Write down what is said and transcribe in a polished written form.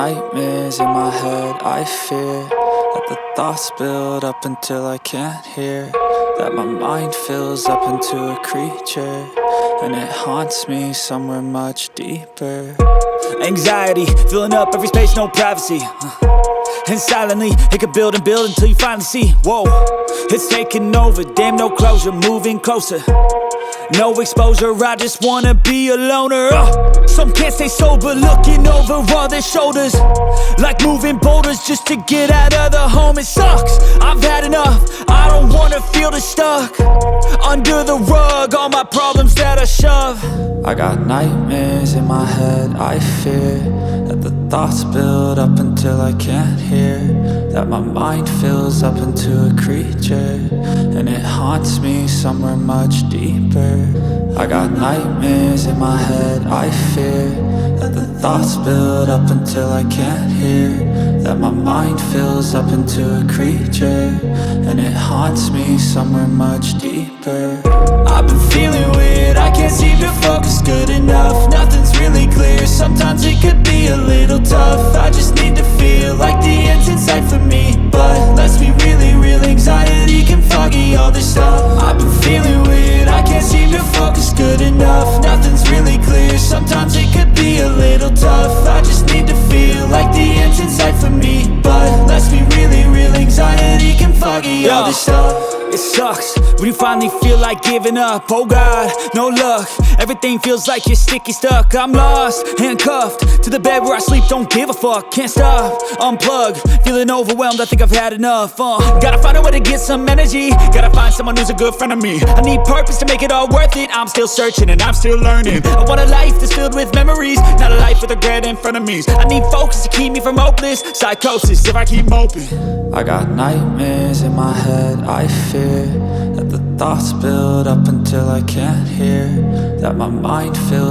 nightmares in my head, I fear that the thoughts build up until I can't hear, that my mind fills up into a creature, and it haunts me somewhere much deeper. Anxiety, filling up every space, no privacy, and silently, it could build and build until you finally see, whoa, it's taking over, damn no closure, moving closer. No exposure, I just wanna be a loner. Some can't stay sober, looking over all their shoulders, like moving boulders just to get out of the home. It sucks, I've had enough, I don't wanna feel the stuck under the rug, all my problems that I shove. I got nightmares in my head, I fear that the thoughts build up until I can't hear, that my mind fills up into a creature, and it haunts me somewhere much deeper. I got nightmares in my head, I fear that the thoughts build up until I can't hear, that my mind fills up into a creature, and it haunts me somewhere much deeper. I've been feeling weird, I can't seem to focus good enough, nothing's really clear, sometimes it could be a little tough, I just need to feel like the end's in sight for me, but let's be really real, anxiety can foggy all this stuff. I've been feeling weird, I can't seem to focus good enough, nothing's really clear, sometimes it could be a little tough, I just need to feel like the end's in sight for me, but let's be really real, anxiety can foggy all this stuff. It sucks when you finally feel like giving up. Oh God, no luck, everything feels like you're sticky stuck. I'm lost, handcuffed to the bed where I sleep, don't give a fuck. Can't stop, unplug, feeling overwhelmed, I think I've had enough. Gotta find a way to get some energy, gotta find someone who's a good friend of me. I need purpose to make it all worth it, I'm still searching and I'm still learning. I want a life that's filled with memories, not a life with regret and frenemies. I need focus to keep me from hopeless psychosis if I keep moping. I got nightmares in my head, I fear that the thoughts build up until I can't hear, that my mind fills